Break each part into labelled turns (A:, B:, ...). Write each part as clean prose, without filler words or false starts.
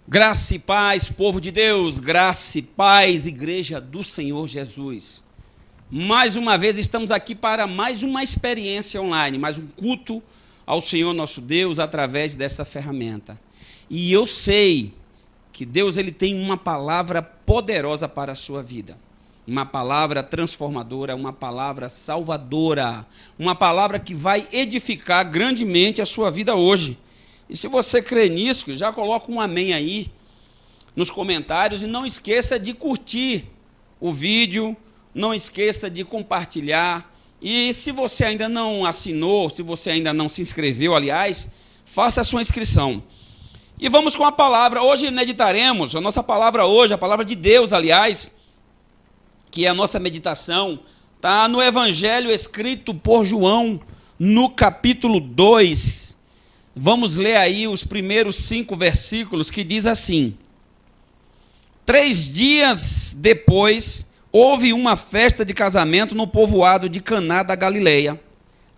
A: Graça e paz, povo de Deus, graça e paz, igreja do Senhor Jesus. Mais uma vez estamos aqui para mais uma experiência online, mais um culto ao Senhor nosso Deus através dessa ferramenta. E eu sei que Deus ele tem uma palavra poderosa para a sua vida. Uma palavra transformadora, uma palavra salvadora, uma palavra que vai edificar grandemente a sua vida hoje. E se você crê nisso, já coloca um amém aí nos comentários e não esqueça de curtir o vídeo, não esqueça de compartilhar. E se você ainda não assinou, se você ainda não se inscreveu, aliás, faça a sua inscrição. E vamos com a palavra. Hoje meditaremos, a nossa palavra hoje, a palavra de Deus, aliás, que é a nossa meditação, está no Evangelho escrito por João, no capítulo 2. Vamos ler aí os primeiros 5 versículos, que diz assim: 3 dias depois, houve uma festa de casamento no povoado de Caná da Galileia.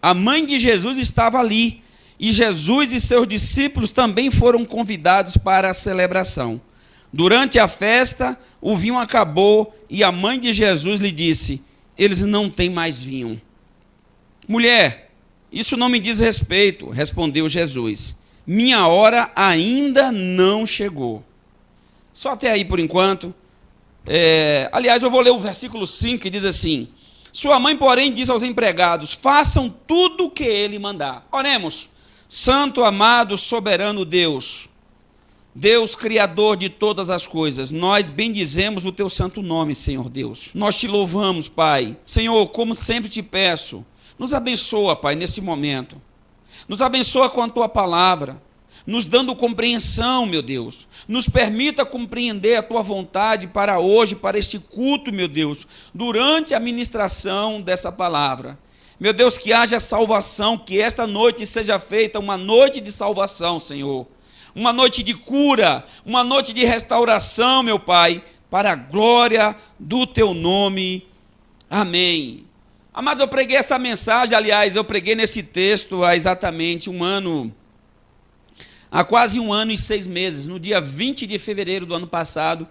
A: A mãe de Jesus estava ali, e Jesus e seus discípulos também foram convidados para a celebração. Durante a festa, o vinho acabou, e a mãe de Jesus lhe disse: eles não têm mais vinho. Mulher, isso não me diz respeito, respondeu Jesus. Minha hora ainda não chegou. Só até aí por enquanto. Aliás, eu vou ler o versículo 5, que diz assim: sua mãe, porém, disse aos empregados: façam tudo o que ele mandar. Oremos. Santo, amado, soberano Deus, Deus criador de todas as coisas, nós bendizemos o teu santo nome, Senhor Deus. Nós te louvamos, Pai. Senhor, como sempre te peço, nos abençoa, Pai, nesse momento. Nos abençoa com a tua palavra, nos dando compreensão, meu Deus. Nos permita compreender a tua vontade para hoje, para este culto, meu Deus, durante a ministração dessa palavra. Meu Deus, que haja salvação, que esta noite seja feita uma noite de salvação, Senhor. Uma noite de cura, uma noite de restauração, meu Pai, para a glória do teu nome. Amém. Amados, eu preguei essa mensagem, aliás, eu preguei nesse texto há exatamente há quase 1 ano e 6 meses, no dia 20 de fevereiro do ano passado,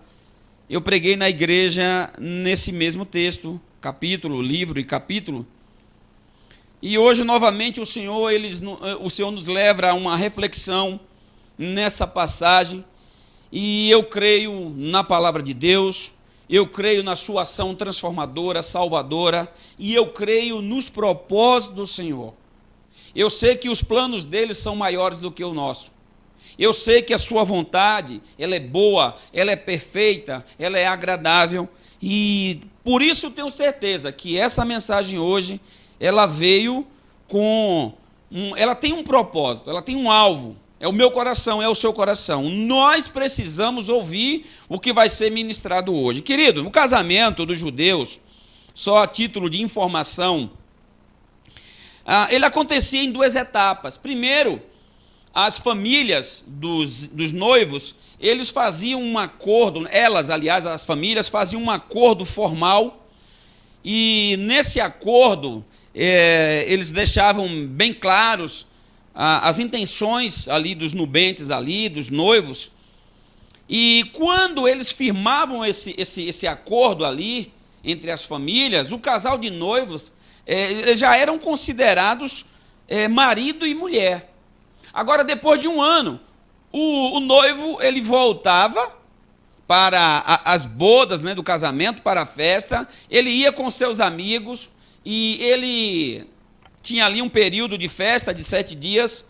A: eu preguei na igreja nesse mesmo texto, capítulo, livro e capítulo. E hoje, novamente, o Senhor nos leva a uma reflexão nessa passagem, e eu creio na palavra de Deus, eu creio na sua ação transformadora, salvadora, e eu creio nos propósitos do Senhor. Eu sei que os planos dele são maiores do que o nosso. Eu sei que a sua vontade, ela é boa, ela é perfeita, ela é agradável, e por isso eu tenho certeza que essa mensagem hoje, ela veio ela tem um propósito, ela tem um alvo. É o meu coração, é o seu coração. Nós precisamos ouvir o que vai ser ministrado hoje. Querido, o casamento dos judeus, só a título de informação, ele acontecia em 2 etapas. Primeiro, as famílias dos noivos, eles faziam um acordo, aliás, as famílias faziam um acordo formal, e nesse acordo, eles deixavam bem claros as intenções ali dos nubentes, ali, dos noivos. E quando eles firmavam esse acordo ali entre as famílias, o casal de noivos eles já eram considerados marido e mulher. Agora, depois de 1 ano, o noivo ele voltava para as bodas, né, do casamento, para a festa, ele ia com seus amigos e ele tinha ali um período de festa de 7 dias,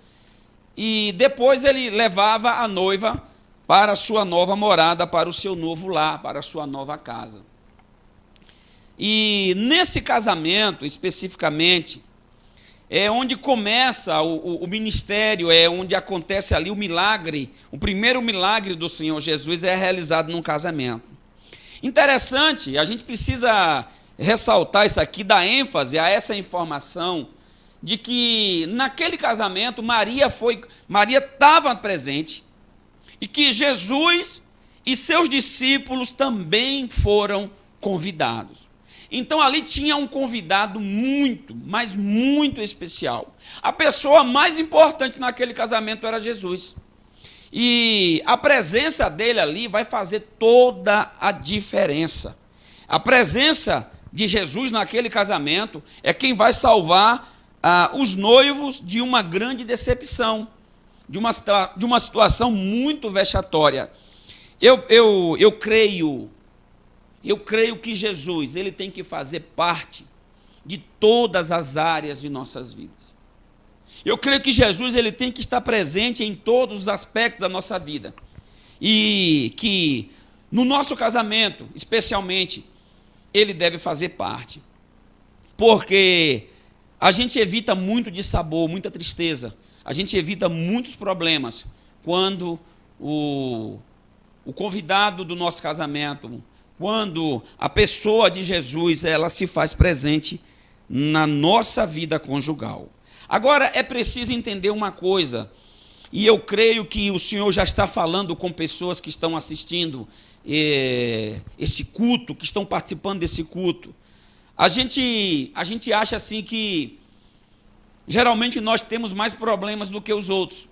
A: e depois ele levava a noiva para a sua nova morada, para o seu novo lar, para a sua nova casa. E nesse casamento, especificamente, é onde começa o ministério, é onde acontece ali o milagre, o primeiro milagre do Senhor Jesus é realizado num casamento. Interessante, a gente precisa ressaltar isso aqui, dar ênfase a essa informação, de que naquele casamento Maria estava presente, e que Jesus e seus discípulos também foram convidados. Então ali tinha um convidado muito, mas muito especial. A pessoa mais importante naquele casamento era Jesus. E a presença dele ali vai fazer toda a diferença. A presença de Jesus naquele casamento é quem vai salvar os noivos de uma grande decepção, de uma situação muito vexatória. Eu creio que Jesus ele tem que fazer parte de todas as áreas de nossas vidas. Eu creio que Jesus ele tem que estar presente em todos os aspectos da nossa vida. E que no nosso casamento, especialmente, ele deve fazer parte. Porque a gente evita muito dissabor, muita tristeza. A gente evita muitos problemas quando o convidado do nosso casamento, quando a pessoa de Jesus ela se faz presente na nossa vida conjugal. Agora, é preciso entender uma coisa, e eu creio que o Senhor já está falando com pessoas que estão assistindo esse culto, que estão participando desse culto. A gente acha assim que, geralmente, nós temos mais problemas do que os outros.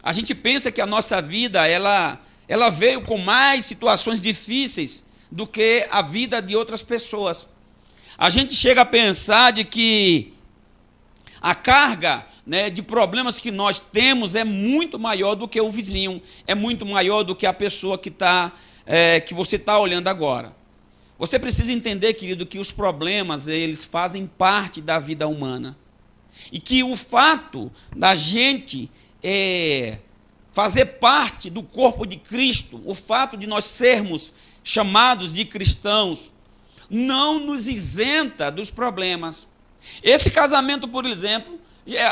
A: A gente pensa que a nossa vida, ela veio com mais situações difíceis do que a vida de outras pessoas. A gente chega a pensar de que a carga, né, de problemas que nós temos é muito maior do que o vizinho, é muito maior do que a pessoa que você está olhando agora. Você precisa entender, querido, que os problemas eles fazem parte da vida humana e que o fato da gente fazer parte do corpo de Cristo, o fato de nós sermos chamados de cristãos, não nos isenta dos problemas. Esse casamento, por exemplo,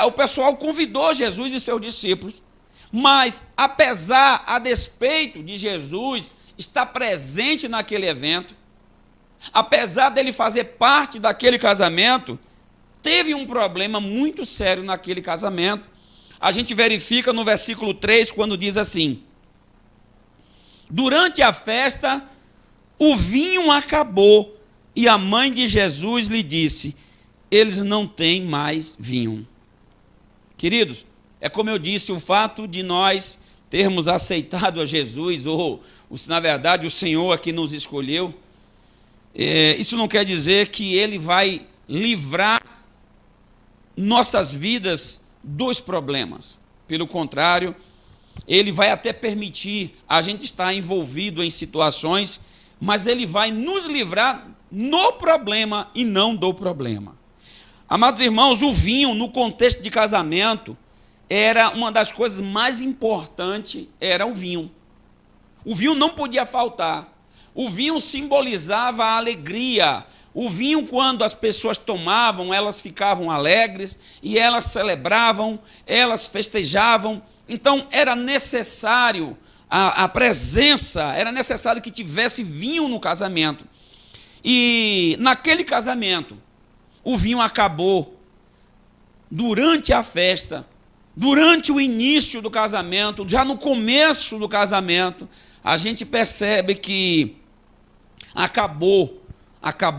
A: o pessoal convidou Jesus e seus discípulos, mas a despeito de Jesus estar presente naquele evento, apesar dele fazer parte daquele casamento, teve um problema muito sério naquele casamento. A gente verifica no versículo 3, quando diz assim: durante a festa, o vinho acabou, e a mãe de Jesus lhe disse: eles não têm mais vinho. Queridos, é como eu disse, o fato de nós termos aceitado a Jesus, ou se na verdade o Senhor aqui nos escolheu, isso não quer dizer que ele vai livrar nossas vidas dos problemas. Pelo contrário, ele vai até permitir a gente estar envolvido em situações, mas ele vai nos livrar no problema e não do problema. Amados irmãos, o vinho, no contexto de casamento, era uma das coisas mais importantes, era o vinho. O vinho não podia faltar. O vinho simbolizava a alegria. O vinho, quando as pessoas tomavam, elas ficavam alegres, e elas celebravam, elas festejavam. Então, era necessário a presença, era necessário que tivesse vinho no casamento. E naquele casamento, o vinho acabou durante a festa, durante o início do casamento, já no começo do casamento, a gente percebe que acabou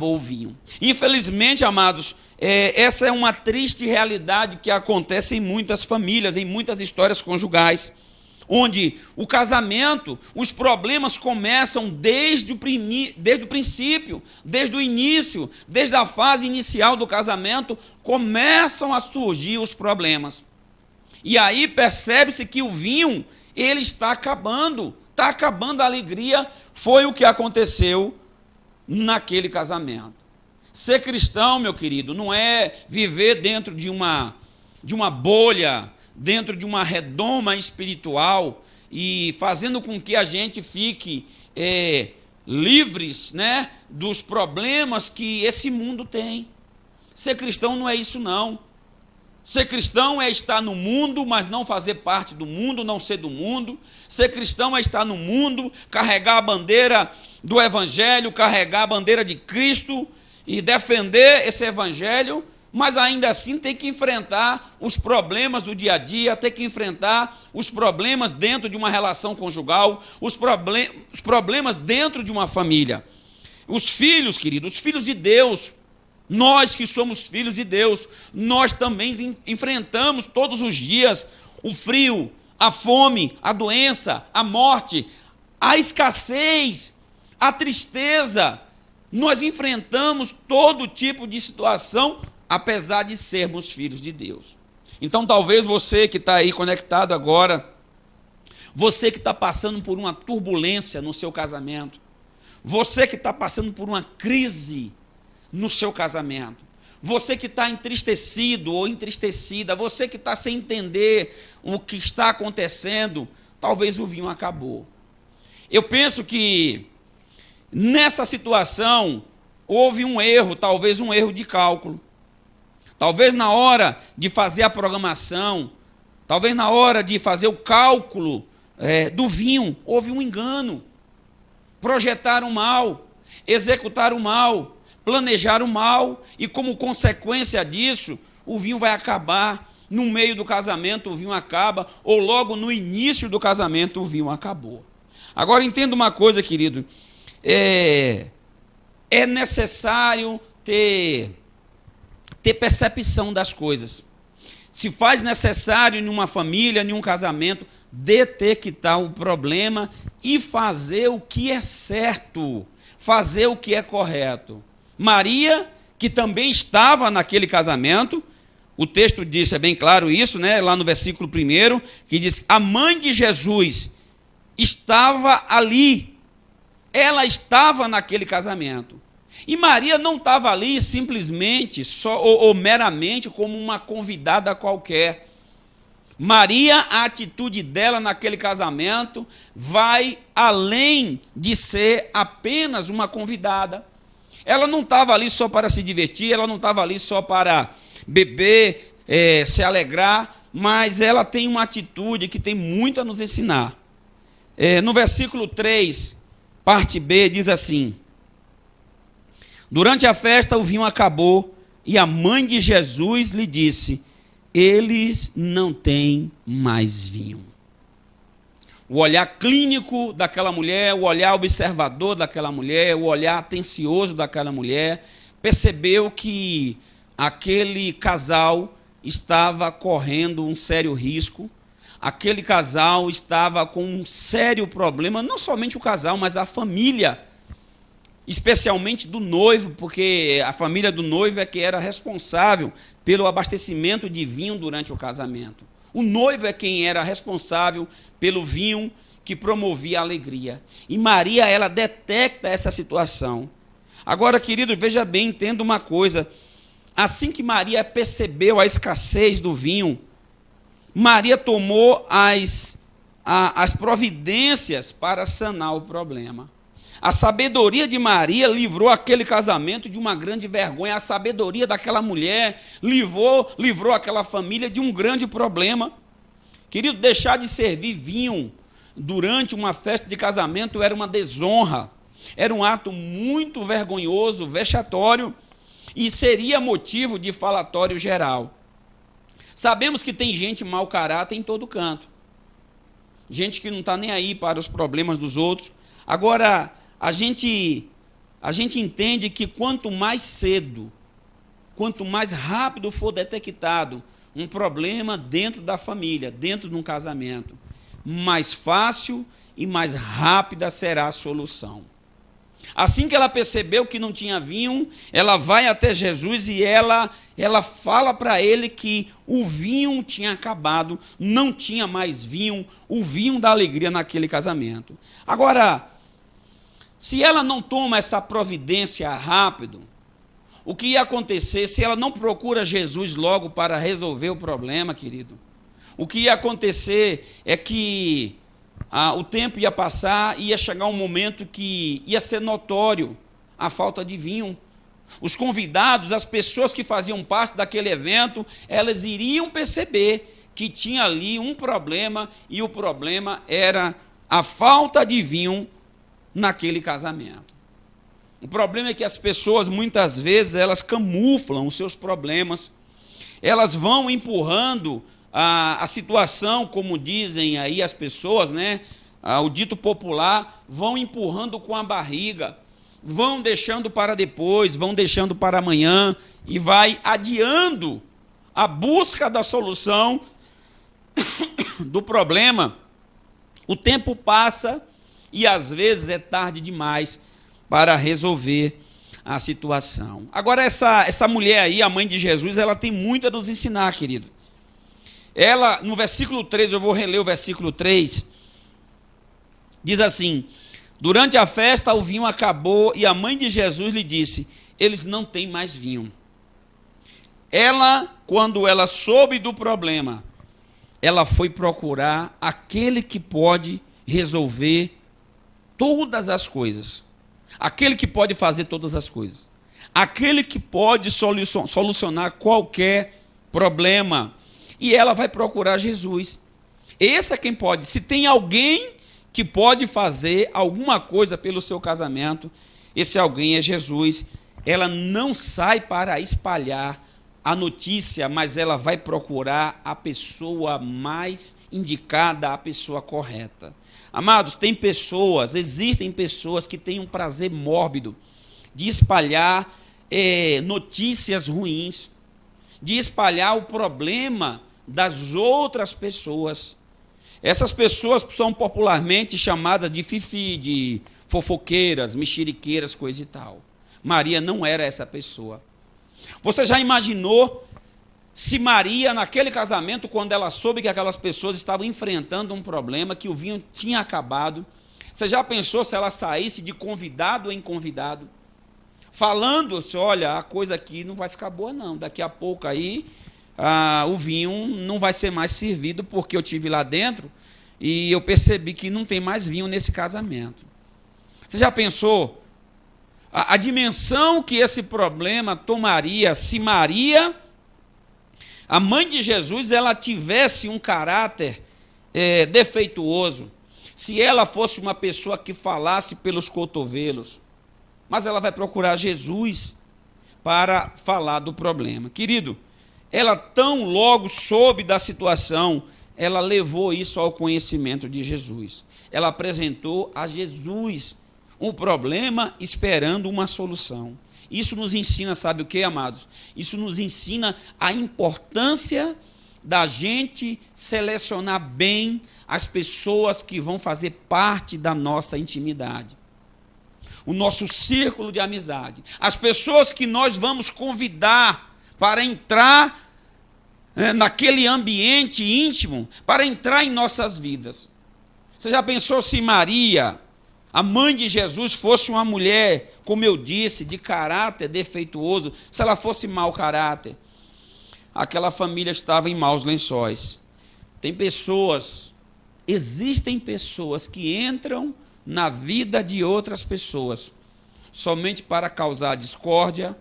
A: o vinho. Infelizmente, amados, essa é uma triste realidade que acontece em muitas famílias, em muitas histórias conjugais, onde o casamento, os problemas começam desde o princípio, desde o início, desde a fase inicial do casamento, começam a surgir os problemas. E aí percebe-se que o vinho, ele está acabando a alegria. Foi o que aconteceu naquele casamento. Ser cristão, meu querido, não é viver dentro de uma bolha, dentro de uma redoma espiritual e fazendo com que a gente fique livres, né, dos problemas que esse mundo tem. Ser cristão não é isso, não. Ser cristão é estar no mundo, mas não fazer parte do mundo, não ser do mundo. Ser cristão é estar no mundo, carregar a bandeira do Evangelho, carregar a bandeira de Cristo e defender esse Evangelho, mas ainda assim tem que enfrentar os problemas do dia a dia, tem que enfrentar os problemas dentro de uma relação conjugal, os problemas dentro de uma família. Os filhos, queridos, os filhos de Deus, nós que somos filhos de Deus, nós também enfrentamos todos os dias o frio, a fome, a doença, a morte, a escassez, a tristeza. Nós enfrentamos todo tipo de situação, apesar de sermos filhos de Deus. Então, talvez você que está aí conectado agora, você que está passando por uma turbulência no seu casamento, você que está passando por uma crise no seu casamento, você que está entristecido ou entristecida, você que está sem entender o que está acontecendo, talvez o vinho acabou. Eu penso que nessa situação houve um erro, talvez um erro de cálculo. Talvez na hora de fazer a programação, talvez na hora de fazer o cálculo do vinho, houve um engano. Projetaram mal, executaram mal, planejaram mal, e como consequência disso, o vinho vai acabar. No meio do casamento o vinho acaba, ou logo no início do casamento o vinho acabou. Agora entenda uma coisa, querido, é necessário ter percepção das coisas. Se faz necessário em uma família, em um casamento, detectar o problema e fazer o que é certo, fazer o que é correto. Maria, que também estava naquele casamento, o texto diz, é bem claro isso, né? Lá no versículo 1, que diz, a mãe de Jesus estava ali, ela estava naquele casamento. E Maria não estava ali simplesmente, ou meramente, como uma convidada qualquer. Maria, a atitude dela naquele casamento vai além de ser apenas uma convidada. Ela não estava ali só para se divertir, ela não estava ali só para beber, se alegrar, mas ela tem uma atitude que tem muito a nos ensinar. No versículo 3, parte B, diz assim: durante a festa o vinho acabou e a mãe de Jesus lhe disse, eles não têm mais vinho. O olhar clínico daquela mulher, o olhar observador daquela mulher, o olhar atencioso daquela mulher, percebeu que aquele casal estava correndo um sério risco, aquele casal estava com um sério problema, não somente o casal, mas a família, especialmente do noivo, porque a família do noivo é que era responsável pelo abastecimento de vinho durante o casamento. O noivo é quem era responsável pelo vinho que promovia a alegria. E Maria, ela detecta essa situação. Agora, querido, veja bem, entenda uma coisa. Assim que Maria percebeu a escassez do vinho, Maria tomou as providências para sanar o problema. A sabedoria de Maria livrou aquele casamento de uma grande vergonha. A sabedoria daquela mulher livrou aquela família de um grande problema. Querido, deixar de servir vinho durante uma festa de casamento era uma desonra. Era um ato muito vergonhoso, vexatório, e seria motivo de falatório geral. Sabemos que tem gente mau caráter em todo canto. Gente que não está nem aí para os problemas dos outros. Agora, a gente entende que quanto mais cedo, quanto mais rápido for detectado um problema dentro da família, dentro de um casamento, mais fácil e mais rápida será a solução. Assim que ela percebeu que não tinha vinho, ela vai até Jesus e ela fala para ele que o vinho tinha acabado, não tinha mais vinho, o vinho da alegria naquele casamento. Agora, se ela não toma essa providência rápido, o que ia acontecer se ela não procura Jesus logo para resolver o problema, querido? O que ia acontecer é que o tempo ia passar e ia chegar um momento que ia ser notório a falta de vinho. Os convidados, as pessoas que faziam parte daquele evento, elas iriam perceber que tinha ali um problema, e o problema era a falta de vinho naquele casamento. O problema é que as pessoas, muitas vezes, elas camuflam os seus problemas, elas vão empurrando a situação, como dizem aí as pessoas, né? O dito popular, vão empurrando com a barriga, vão deixando para depois, vão deixando para amanhã, e vai adiando a busca da solução do problema, o tempo passa e às vezes é tarde demais para resolver a situação. Agora, essa mulher aí, a mãe de Jesus, ela tem muito a nos ensinar, querido. Ela, no versículo 3, eu vou reler o versículo 3, diz assim: durante a festa o vinho acabou e a mãe de Jesus lhe disse: eles não têm mais vinho. Ela, quando ela soube do problema, ela foi procurar aquele que pode resolver todas as coisas, aquele que pode fazer todas as coisas, aquele que pode solucionar qualquer problema. E ela vai procurar Jesus. Esse é quem pode. Se tem alguém que pode fazer alguma coisa pelo seu casamento, esse alguém é Jesus. Ela não sai para espalhar a notícia, mas ela vai procurar a pessoa mais indicada, a pessoa correta. Amados, existem pessoas que têm um prazer mórbido de espalhar notícias ruins, de espalhar o problema das outras pessoas. Essas pessoas são popularmente chamadas de fifi, de fofoqueiras, mexeriqueiras, coisa e tal. Maria não era essa pessoa. Você já imaginou se Maria, naquele casamento, quando ela soube que aquelas pessoas estavam enfrentando um problema, que o vinho tinha acabado, você já pensou se ela saísse de convidado em convidado, falando-se: olha, a coisa aqui não vai ficar boa não, daqui a pouco aí o vinho não vai ser mais servido, porque eu tive lá dentro e eu percebi que não tem mais vinho nesse casamento. Você já pensou a dimensão que esse problema tomaria se Maria, a mãe de Jesus, ela tivesse um caráter defeituoso, se ela fosse uma pessoa que falasse pelos cotovelos? Mas ela vai procurar Jesus para falar do problema. Querido, ela tão logo soube da situação, ela levou isso ao conhecimento de Jesus. Ela apresentou a Jesus um problema esperando uma solução. Isso nos ensina, sabe o que, amados? Isso nos ensina a importância da gente selecionar bem as pessoas que vão fazer parte da nossa intimidade, o nosso círculo de amizade, as pessoas que nós vamos convidar para entrar naquele ambiente íntimo, para entrar em nossas vidas. Você já pensou se Maria, a mãe de Jesus, fosse uma mulher, como eu disse, de caráter defeituoso, se ela fosse mau caráter, aquela família estava em maus lençóis. Existem pessoas que entram na vida de outras pessoas somente para causar discórdia,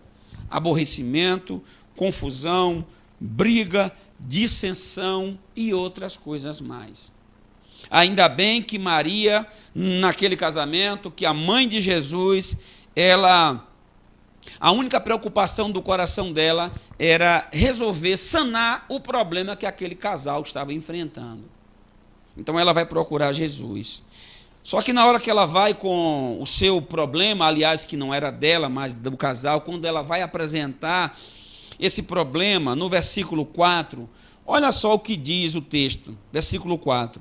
A: aborrecimento, confusão, briga, dissensão e outras coisas mais. Ainda bem que Maria, naquele casamento, que a mãe de Jesus, a única preocupação do coração dela era resolver, sanar o problema que aquele casal estava enfrentando. Então ela vai procurar Jesus. Só que na hora que ela vai com o seu problema, aliás, que não era dela, mas do casal, quando ela vai apresentar esse problema, no versículo 4, olha só o que diz o texto, versículo 4.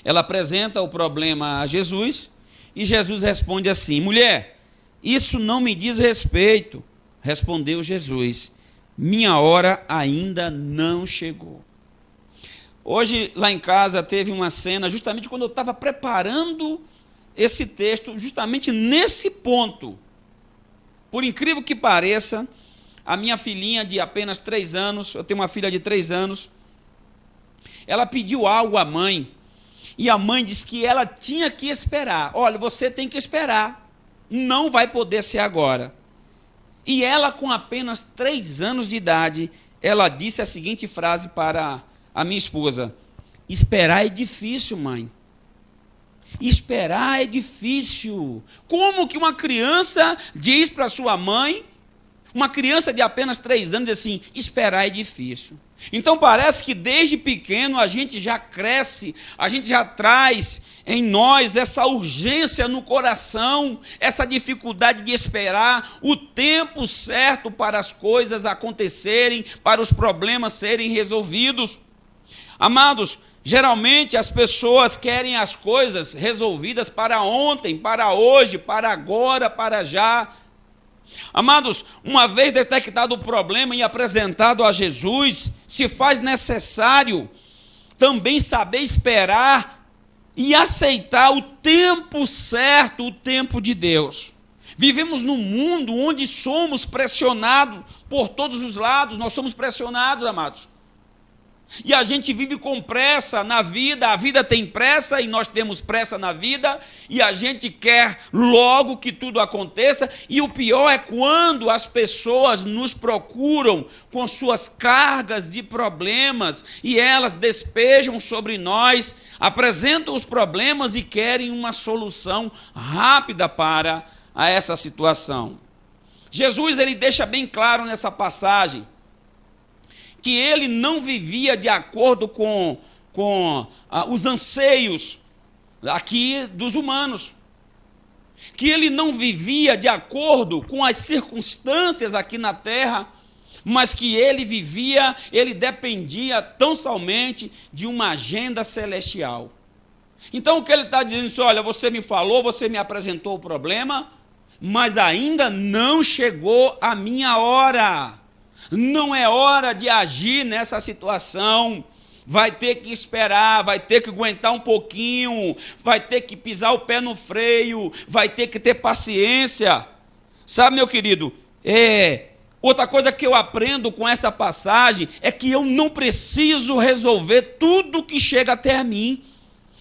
A: Ela apresenta o problema a Jesus e Jesus responde assim: mulher, isso não me diz respeito. Respondeu Jesus: minha hora ainda não chegou. Hoje, lá em casa, teve uma cena, justamente quando eu estava preparando esse texto, justamente nesse ponto. Por incrível que pareça, a minha filhinha de apenas 3 anos, eu tenho uma filha de 3 anos, ela pediu algo à mãe, e a mãe disse que ela tinha que esperar. Olha, você tem que esperar, não vai poder ser agora. E ela, com apenas 3 anos de idade, ela disse a seguinte frase para a minha esposa: esperar é difícil, mãe. Esperar é difícil. Como que uma criança diz para sua mãe, uma criança de apenas 3 anos, diz assim: esperar é difícil. Então parece que desde pequeno a gente já cresce, a gente já traz em nós essa urgência no coração, essa dificuldade de esperar o tempo certo para as coisas acontecerem, para os problemas serem resolvidos. Amados, geralmente as pessoas querem as coisas resolvidas para ontem, para hoje, para agora, para já. Amados, uma vez detectado o problema e apresentado a Jesus, se faz necessário também saber esperar e aceitar o tempo certo, o tempo de Deus. Vivemos num mundo onde somos pressionados por todos os lados, nós somos pressionados, amados. E a gente vive com pressa na vida, a vida tem pressa e nós temos pressa na vida, e a gente quer logo que tudo aconteça, e o pior é quando as pessoas nos procuram com suas cargas de problemas, e elas despejam sobre nós, apresentam os problemas e querem uma solução rápida para essa situação. Jesus, ele deixa bem claro nessa passagem, que ele não vivia de acordo com os anseios aqui dos humanos, que ele não vivia de acordo com as circunstâncias aqui na terra, mas que ele vivia, ele dependia tão somente de uma agenda celestial. Então o que ele está dizendo é, olha, você me falou, você me apresentou o problema, mas ainda não chegou a minha hora. Não é hora de agir nessa situação, vai ter que esperar, vai ter que aguentar um pouquinho, vai ter que pisar o pé no freio, vai ter que ter paciência. Sabe, meu querido, outra coisa que eu aprendo com essa passagem é que eu não preciso resolver tudo que chega até mim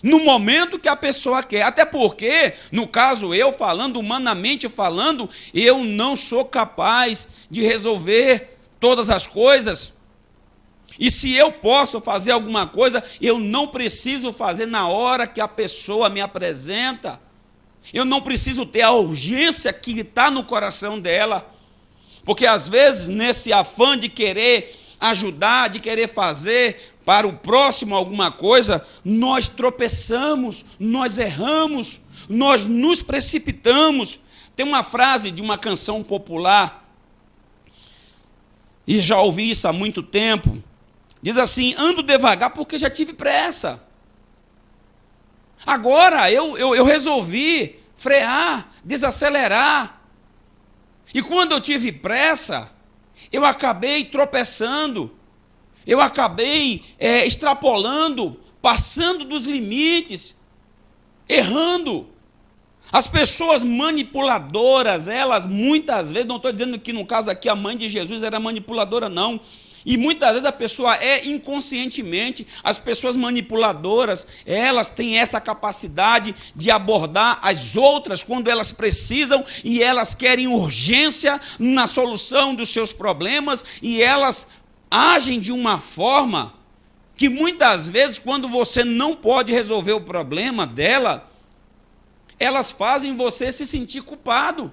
A: no momento que a pessoa quer, até porque, no caso eu falando, humanamente falando, eu não sou capaz de resolver todas as coisas, e se eu posso fazer alguma coisa, eu não preciso fazer na hora que a pessoa me apresenta, eu não preciso ter a urgência que está no coração dela, porque às vezes nesse afã de querer ajudar, de querer fazer para o próximo alguma coisa, nós tropeçamos, nós erramos, nós nos precipitamos. Tem uma frase de uma canção popular, e já ouvi isso há muito tempo, diz assim, ando devagar porque já tive pressa. Agora eu resolvi frear, desacelerar. E quando eu tive pressa, eu acabei tropeçando, eu acabei extrapolando, passando dos limites, errando. As pessoas manipuladoras, elas muitas vezes, não estou dizendo que no caso aqui a mãe de Jesus era manipuladora, não. E muitas vezes a pessoa inconscientemente, as pessoas manipuladoras, elas têm essa capacidade de abordar as outras quando elas precisam e elas querem urgência na solução dos seus problemas e elas agem de uma forma que muitas vezes quando você não pode resolver o problema dela, elas fazem você se sentir culpado.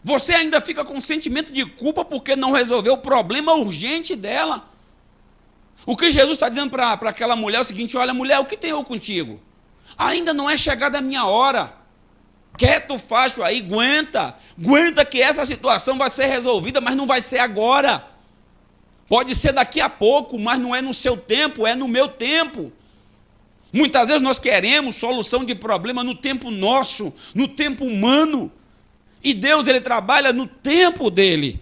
A: Você ainda fica com sentimento de culpa porque não resolveu o problema urgente dela. O que Jesus está dizendo para aquela mulher é o seguinte, olha, mulher, o que tenho eu contigo? Ainda não é chegada a minha hora. Quieto, facho aí, aguenta que essa situação vai ser resolvida, mas não vai ser agora. Pode ser daqui a pouco, mas não é no seu tempo, é no meu tempo. Muitas vezes nós queremos solução de problema no tempo nosso, no tempo humano. E Deus, ele trabalha no tempo dele.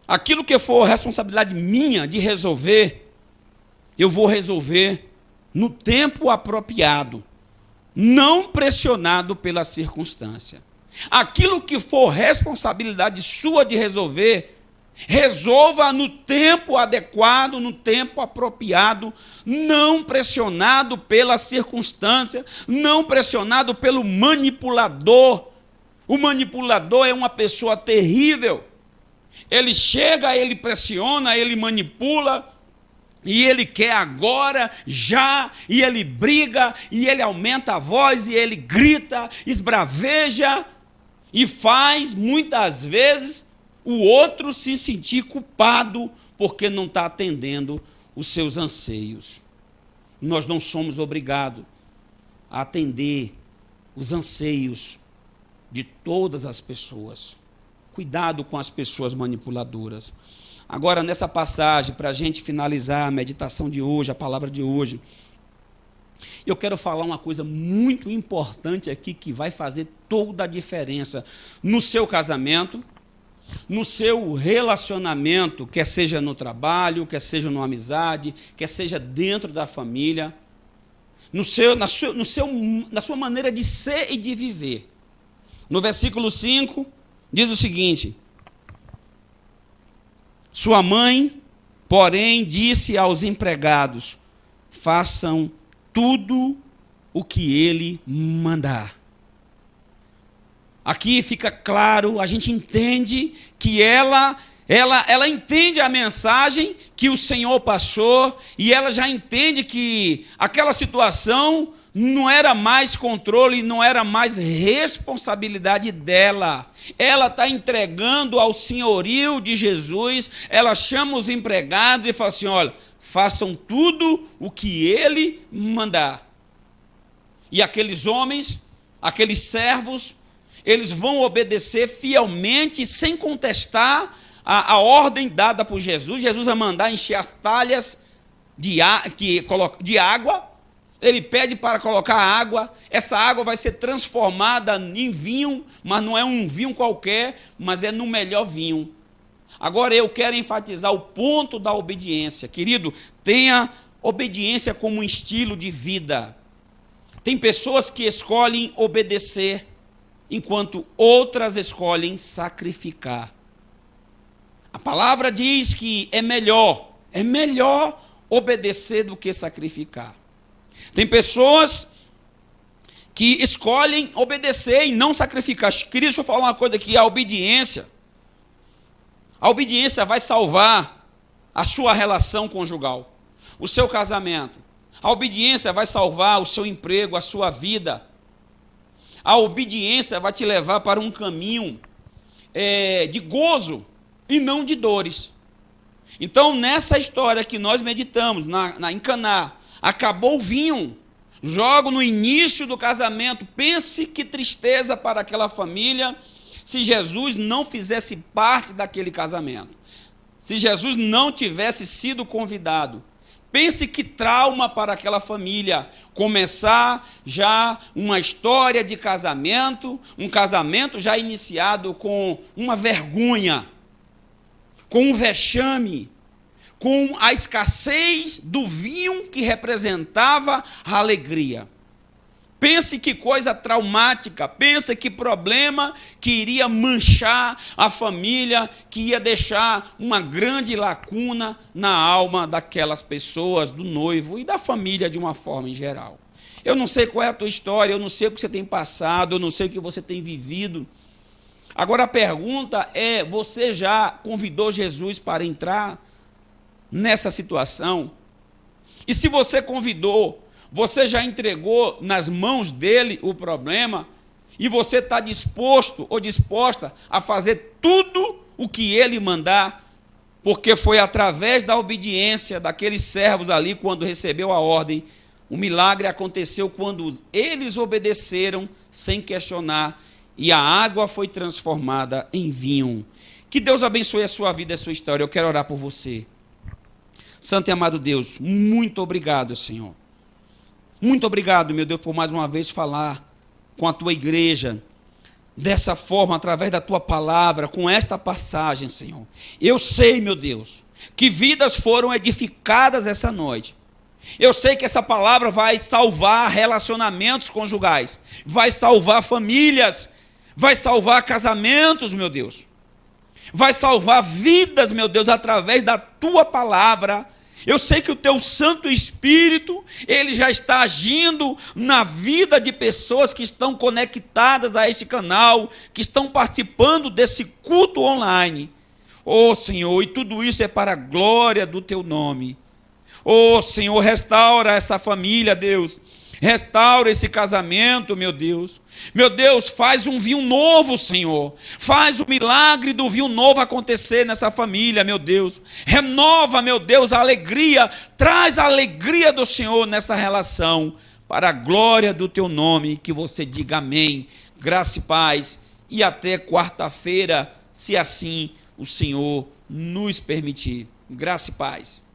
A: Aquilo que for responsabilidade minha de resolver, eu vou resolver no tempo apropriado, não pressionado pela circunstância. Aquilo que for responsabilidade sua de resolver, resolva no tempo adequado, no tempo apropriado, não pressionado pela circunstância, não pressionado pelo manipulador. O manipulador é uma pessoa terrível. Ele chega, ele pressiona, ele manipula, e ele quer agora, já, e ele briga, e ele aumenta a voz, e ele grita, esbraveja, e faz, muitas vezes, o outro se sentir culpado porque não está atendendo os seus anseios. Nós não somos obrigados a atender os anseios de todas as pessoas. Cuidado com as pessoas manipuladoras. Agora, nessa passagem, para a gente finalizar a meditação de hoje, a palavra de hoje, eu quero falar uma coisa muito importante aqui que vai fazer toda a diferença no seu casamento, no seu relacionamento, quer seja no trabalho, quer seja numa amizade, quer seja dentro da família, na sua maneira de ser e de viver. No versículo 5, diz o seguinte: sua mãe, porém, disse aos empregados: façam tudo o que ele mandar. Aqui fica claro, a gente entende que ela entende a mensagem que o Senhor passou e ela já entende que aquela situação não era mais controle, não era mais responsabilidade dela. Ela está entregando ao senhorio de Jesus, ela chama os empregados e fala assim: olha, façam tudo o que ele mandar. E aqueles homens, aqueles servos, eles vão obedecer fielmente, sem contestar a ordem dada por Jesus. Jesus vai mandar encher as talhas de água. Ele pede para colocar água. Essa água vai ser transformada em vinho, mas não é um vinho qualquer, mas é no melhor vinho. Agora eu quero enfatizar o ponto da obediência. Querido, tenha obediência como um estilo de vida. Tem pessoas que escolhem obedecer, enquanto outras escolhem sacrificar. A palavra diz que é melhor obedecer do que sacrificar. Tem pessoas que escolhem obedecer e não sacrificar. Querido, deixa eu falar uma coisa aqui: a obediência vai salvar a sua relação conjugal, o seu casamento. A obediência vai salvar o seu emprego, a sua vida. A obediência vai te levar para um caminho de gozo e não de dores. Então, nessa história que nós meditamos, em Caná, acabou o vinho, logo no início do casamento. Pense que tristeza para aquela família se Jesus não fizesse parte daquele casamento, se Jesus não tivesse sido convidado. Pense que trauma para aquela família começar já uma história de casamento, um casamento já iniciado com uma vergonha, com um vexame, com a escassez do vinho que representava a alegria. Pense que coisa traumática, pense que problema que iria manchar a família, que ia deixar uma grande lacuna na alma daquelas pessoas, do noivo e da família de uma forma em geral. Eu não sei qual é a tua história, eu não sei o que você tem passado, eu não sei o que você tem vivido. Agora a pergunta é: você já convidou Jesus para entrar nessa situação? E se você convidou, você já entregou nas mãos dele o problema? E você está disposto ou disposta a fazer tudo o que ele mandar? Porque foi através da obediência daqueles servos ali, quando recebeu a ordem, o milagre aconteceu quando eles obedeceram sem questionar, e a água foi transformada em vinho. Que Deus abençoe a sua vida e a sua história. Eu quero orar por você. Santo e amado Deus, muito obrigado, Senhor. Muito obrigado, meu Deus, por mais uma vez falar com a tua igreja dessa forma, através da tua palavra, com esta passagem, Senhor. Eu sei, meu Deus, que vidas foram edificadas essa noite. Eu sei que essa palavra vai salvar relacionamentos conjugais, vai salvar famílias, vai salvar casamentos, meu Deus. Vai salvar vidas, meu Deus, através da tua palavra. Eu sei que o teu Santo Espírito, ele já está agindo na vida de pessoas que estão conectadas a este canal, que estão participando desse culto online. Oh, Senhor, e tudo isso é para a glória do teu nome. Oh, Senhor, restaura essa família, Deus. Restaura esse casamento, meu Deus. Meu Deus, faz um vinho novo, Senhor. Faz o milagre do vinho novo acontecer nessa família, meu Deus. Renova, meu Deus, a alegria. Traz a alegria do Senhor nessa relação. Para a glória do teu nome, que você diga amém. Graça e paz. E até quarta-feira, se assim o Senhor nos permitir. Graça e paz.